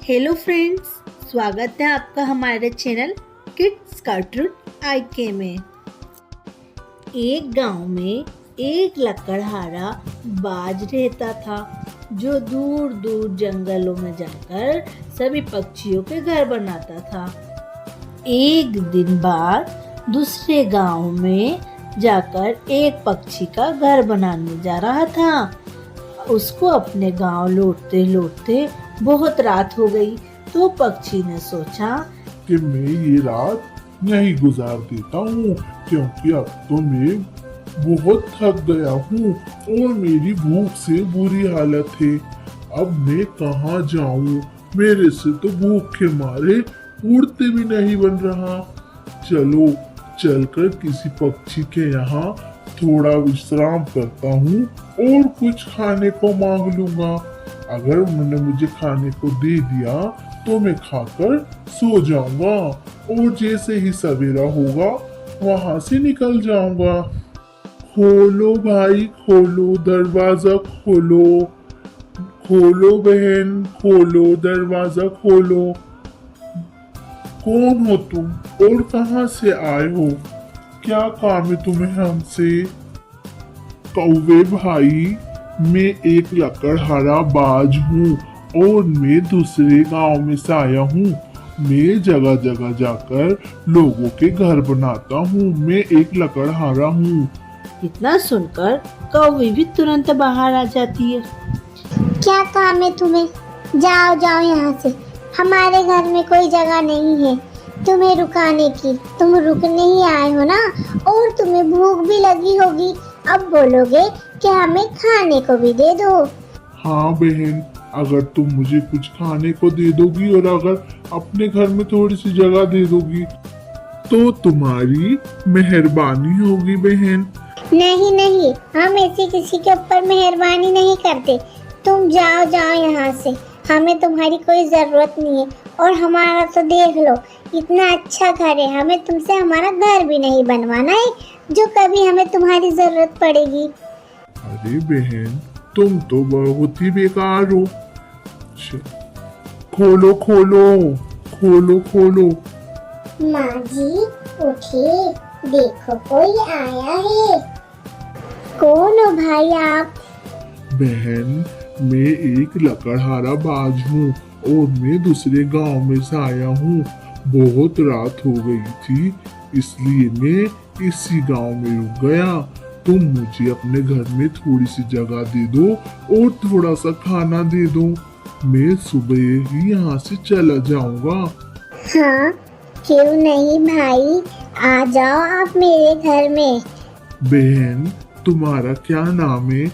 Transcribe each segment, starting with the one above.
Hello friends, स्वागत है आपका हमारे चैनल किड्स कार्टून आईके में। एक गांव में एक लकड़हारा बाज रहता था जो दूर दूर जंगलों में जाकर सभी पक्षियों के घर बनाता था। एक दिन बाद दूसरे गांव में जाकर एक पक्षी का घर बनाने जा रहा था। उसको अपने गांव लौटते लौटते बहुत रात हो गई, तो पक्षी ने सोचा कि मैं ये रात यहीं गुजार देता हूँ, क्योंकि अब तो मैं बहुत थक गया हूँ और मेरी भूख से बुरी हालत है। अब मैं कहाँ जाऊँ? मेरे से तो भूख के मारे उड़ते भी नहीं बन रहा। चलो चलकर किसी पक्षी के यहाँ थोड़ा विश्राम करता हूँ और कुछ खाने को मांग लूंगा। अगर उन्होंने मुझे खाने को दे दिया तो मैं खाकर सो जाऊंगा और जैसे ही सवेरा होगा वहां से निकल जाऊंगा। खोलो भाई खोलो, दरवाजा खोलो, खोलो बहन खोलो, दरवाजा खोलो। कौन हो तुम और कहां से आए हो? क्या काम है तुम्हें हमसे? कौवे भाई, मैं एक लकड़हारा बाज हूँ और मैं दूसरे गांव में से आया हूँ। मैं जगह जगह जाकर लोगों के घर बनाता हूँ। मैं एक लकड़हारा हूँ। इतना सुनकर कौवी भी तुरंत बाहर आ जाती है। क्या काम है तुम्हें? जाओ जाओ यहाँ से, हमारे घर में कोई जगह नहीं है तुम्हें रुकाने की। तुम रुकने ही आए हो ना, और तुम्हें भूख भी लगी होगी। अब बोलोगे कि हमें खाने को भी दे दो। हाँ बहन, अगर तुम मुझे कुछ खाने को दे दोगी और अगर अपने घर में थोड़ी सी जगह दे दोगी तो तुम्हारी मेहरबानी होगी बहन। नहीं नहीं, हम ऐसे किसी के ऊपर मेहरबानी नहीं करते। तुम जाओ जाओ यहाँ से, हमें तुम्हारी कोई जरूरत नहीं है। और हमारा तो देख लो, इतना अच्छा घर है, हमें तुमसे हमारा घर भी नहीं बनवाना है जो कभी हमें तुम्हारी जरूरत पड़ेगी। अरे बहन, तुम तो बहुत ही बेकार हो। खोलो खोलो खोलो खोलो। माँ जी उठिए, देखो कोई आया है। कौन हो भाई आप? बहन, मैं एक लकड़हारा बाज हूँ और मैं दूसरे गांव में से आया हूँ। बहुत रात हो गई थी, इसलिए मैं इसी गांव में रुक गया। तुम मुझे अपने घर में थोड़ी सी जगह दे दो और थोड़ा सा खाना दे दो। मैं सुबह ही यहाँ से चला जाऊंगा। हाँ क्यों नहीं भाई, आ जाओ आप मेरे घर में। बहन, तुम्हारा क्या नाम है?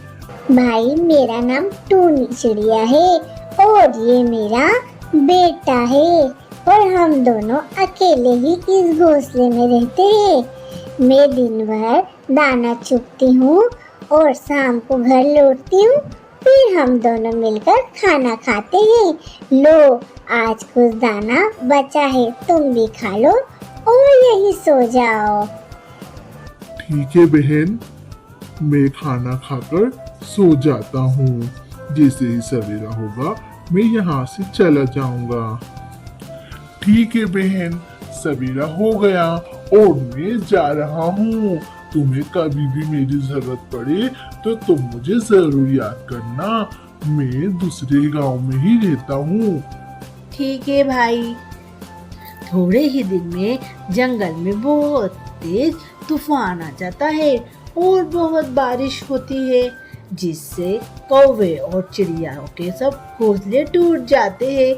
भाई मेरा नाम टूनी चिड़िया है और ये मेरा बेटा है, और हम दोनों अकेले ही इस घोंसले में रहते हैं। मैं दिन भर दाना चुगती हूँ और शाम को घर लौटती हूँ, फिर हम दोनों मिलकर खाना खाते हैं। लो, आज कुछ दाना बचा है, तुम भी खा लो और यही सो जाओ। ठीक है बहन, मैं खाना खाकर सो जाता हूँ। जैसे ही सवेरा होगा मैं यहाँ से चला जाऊंगा। ठीक है बहन, सवेरा हो गया और मैं जा रहा हूँ। तुम्हें कभी भी मेरी जरूरत पड़े तो तुम मुझे जरूर याद करना। मैं दूसरे गांव में ही रहता हूँ। ठीक है भाई। थोड़े ही दिन में जंगल में बहुत तेज तूफान आ जाता है और बहुत बारिश होती है, जिससे कौवे और चिड़ियाओं के सब घोंसले टूट जाते हैं।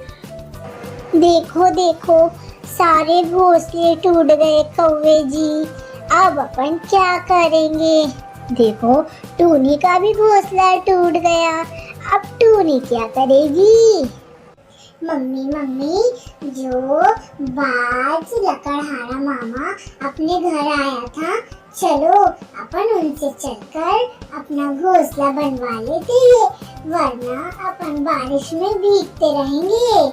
देखो देखो, सारे घोंसले टूट गए कौवे जी। अब अपन क्या करेंगे? देखो, टूनी का भी घोंसला टूट गया। अब टूनी क्या करेगी? मम्मी मम्मी, जो बाज लकड़हारा मामा अपने घर आया था, चलो अपन उनसे चलकर अपना घोंसला बनवा लेते हैं, वरना अपन बारिश में भीगते रहेंगे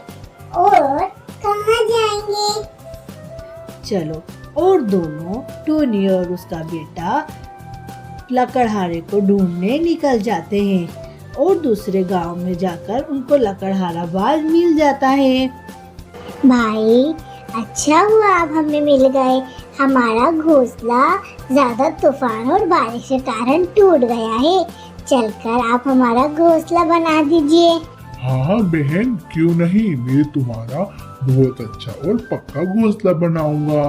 और कहाँ जाएंगे। चलो, और दोनों टूनी और उसका बेटा लकड़हारे को ढूंढने निकल जाते हैं। और दूसरे गांव में जाकर उनको लकड़हारा बाज मिल जाता है। भाई अच्छा हुआ आप हमें मिल गए। हमारा घोंसला ज्यादा तूफान और बारिश के कारण टूट गया है। चलकर आप हमारा घोंसला बना दीजिए। हाँ बहन, क्यों नहीं, मैं तुम्हारा बहुत अच्छा और पक्का घोंसला बनाऊंगा।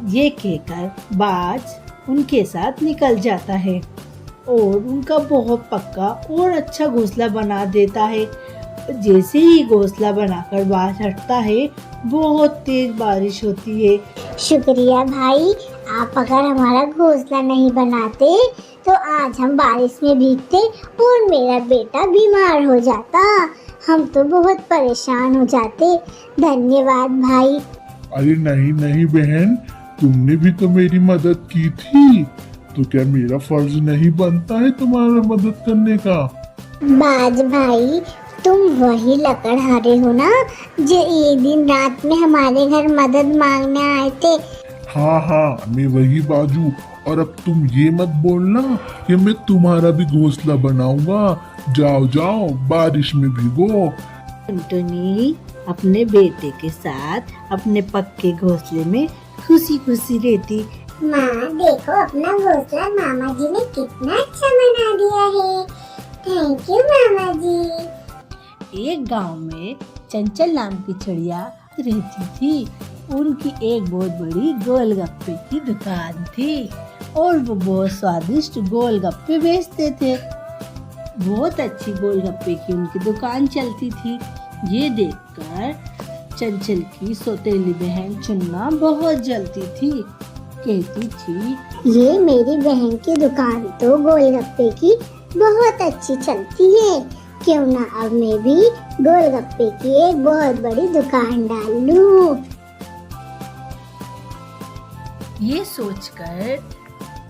ये कहकर बाज उनके साथ निकल जाता है और उनका बहुत पक्का और अच्छा घोंसला बना देता है। जैसे ही घोंसला बनाकर बाज हटता है, बहुत तेज बारिश होती है। शुक्रिया भाई, आप अगर हमारा घोंसला नहीं बनाते तो आज हम बारिश में भीगते और मेरा बेटा बीमार हो जाता। हम तो बहुत परेशान हो जाते। धन्यवाद भाई। अरे नहीं नहीं बहन, तुमने भी तो मेरी मदद की थी, तो क्या मेरा फर्ज नहीं बनता है तुम्हारा मदद करने का? बाज भाई, तुम वही लकड़हारे हो ना जो एक दिन रात में हमारे घर मदद मांगने आए थे? हाँ हाँ, मैं वही बाजू। और अब तुम ये मत बोलना कि मैं तुम्हारा भी घोंसला बनाऊंगा। जाओ जाओ, बारिश में भीगो। टुनटुनी अपने बेटे के साथ अपने पक्के घोंसले में खुशी खुशी रहती। माँ देखो, अपना घोंसला मामा जी ने कितना अच्छा बना दिया है। थैंक यू मामा जी। एक गांव में चंचल नाम की चिड़िया रहती थी। उनकी एक बहुत बड़ी गोलगप्पे की दुकान थी और वो बहुत स्वादिष्ट गोलगप्पे बेचते थे। बहुत अच्छी गोलगप्पे की उनकी दुकान चलती थी। ये देखकर चंचल की सौतेली बहन चुन्ना बहुत जलती थी। कहती थी, ये मेरी बहन की दुकान तो गोलगप्पे की बहुत अच्छी चलती है। क्यों ना अब मैं भी गोलगप्पे की एक बहुत बड़ी दुकान डाल लूं। ये सोचकर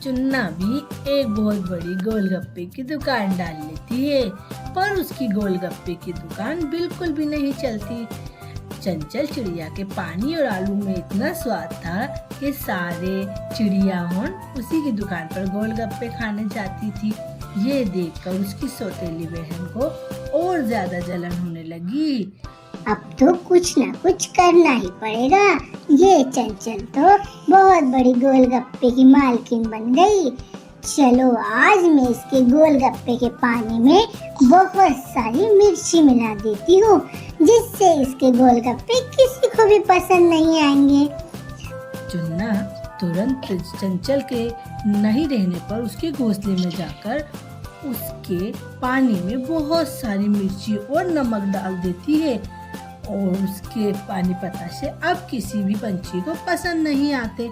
चुन्ना भी एक बहुत बड़ी गोलगप्पे की दुकान डाल लेती है, पर उसकी गोलगप्पे की दुकान बिल्कुल भी नहीं चलती। चंचल चिड़िया के पानी और आलू में इतना स्वाद था कि सारे चिड़िया उसी की दुकान पर गोलगप्पे खाने जाती थी। ये देखकर उसकी सौतेली बहन को और ज्यादा जलन होने लगी। अब तो कुछ ना कुछ करना ही पड़ेगा। ये चंचल तो बहुत बड़ी गोलगप्पे की मालकिन बन गई। चलो आज मैं इसके गोलगप्पे के पानी में बहुत सारी मिर्ची मिला देती हूँ, जिससे इसके गोलगप्पे किसी को भी पसंद नहीं आएंगे। चुन्ना तुरंत चंचल के नहीं रहने पर उसके घोंसले में जाकर उसके पानी में बहुत सारी मिर्ची और नमक डाल देती है और उसके पानी पता से अब किसी भी पंछी को पसंद नहीं आते।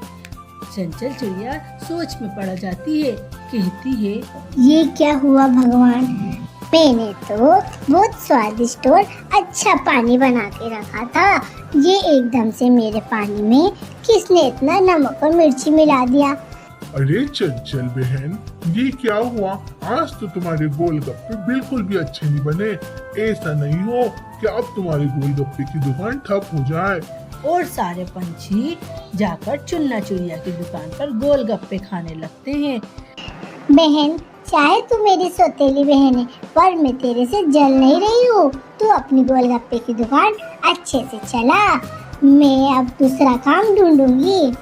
चंचल चिड़िया सोच में पड़ जाती है। कहती है, ये क्या हुआ भगवान, मैंने तो बहुत स्वादिष्ट और अच्छा पानी बना के रखा था। ये एकदम से मेरे पानी में किसने इतना नमक और मिर्ची मिला दिया? अरे चंचल बहन, ये क्या हुआ? आज तो तुम्हारे गोलगप्पे बिल्कुल भी अच्छे नहीं बने। ऐसा नहीं हो कि अब तुम्हारे गोलगप्पे की दुकान ठप हो जाए। और सारे पंछी जाकर चुन्ना चिड़िया की दुकान पर गोलगप्पे खाने लगते हैं। बहन, चाहे तू मेरी सौतेली बहन है, पर मैं तेरे से जल नहीं रही हूँ। तू अपनी गोलगप्पे की दुकान अच्छे से चला, मैं अब दूसरा काम ढूंढूंगी।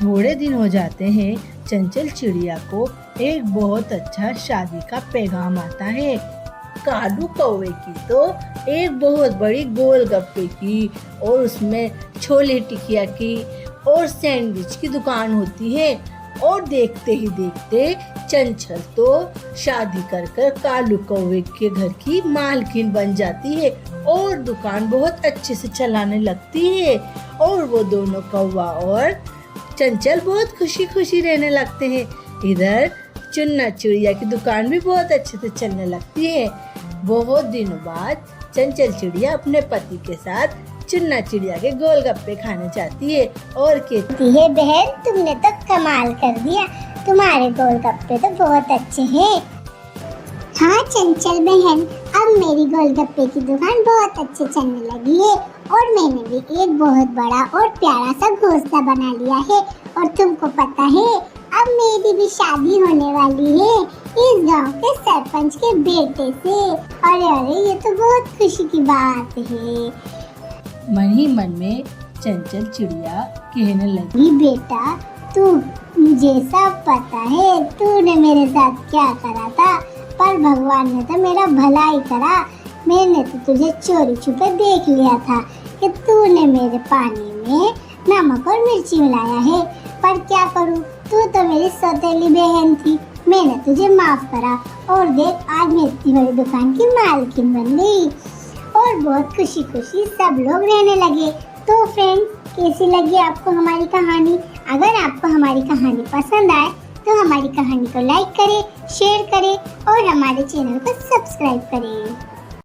थोड़े दिन हो जाते हैं। चंचल चिड़िया को एक बहुत अच्छा शादी का पैगाम आता है। कालू कौवे की तो एक बहुत बड़ी गोलगप्पे की और उसमें छोले टिकिया की और सैंडविच की दुकान होती है। और देखते ही देखते चंचल तो शादी कर कर कालू कौवे के घर की मालकिन बन जाती है और दुकान बहुत अच्छे से चलाने लगती है। और वो दोनों कौवा और चंचल बहुत खुशी खुशी रहने लगते हैं। इधर चुन्ना चिड़िया की दुकान भी बहुत अच्छे से चलने लगती है। बहुत दिनों बाद चंचल चिड़िया अपने पति के साथ चुन्ना चिड़िया के गोलगप्पे खाने जाती है और कहती है, बहन तुमने तो कमाल कर दिया, तुम्हारे गोलगप्पे तो बहुत अच्छे हैं। हाँ चंचल बहन, अब मेरी गोलगप्पे की दुकान बहुत अच्छे चलने लगी है और मैंने भी एक बहुत बड़ा और प्यारा सा घोंसला बना लिया है। और तुमको पता है, अब मेरी भी शादी होने वाली है। इस गांव के सरपंच के बेटे से। अरे अरे ये तो बहुत खुशी की बात है। मन ही मन में चंचल चिड़िया कहने लगी, बेटा तू मुझे सब पता है तूने मेरे साथ क्या करा था, पर भगवान ने तो मेरा भला ही करा। मैंने तो तुझे चोरी छुपे देख लिया था कि तूने मेरे पानी में नमक और मिर्ची मिलाया है, पर क्या करूं, तू तो मेरी सौतेली बहन थी। मैंने तुझे माफ करा और देख आज मैं इतनी बड़ी दुकान की मालकिन बन गई और बहुत खुशी खुशी सब लोग रहने लगे। तो फ्रेंड्स, कैसी लगी आपको हमारी कहानी? अगर आपको हमारी कहानी पसंद आए तो हमारी कहानी को लाइक करें, शेयर करें और हमारे चैनल को सब्सक्राइब करें।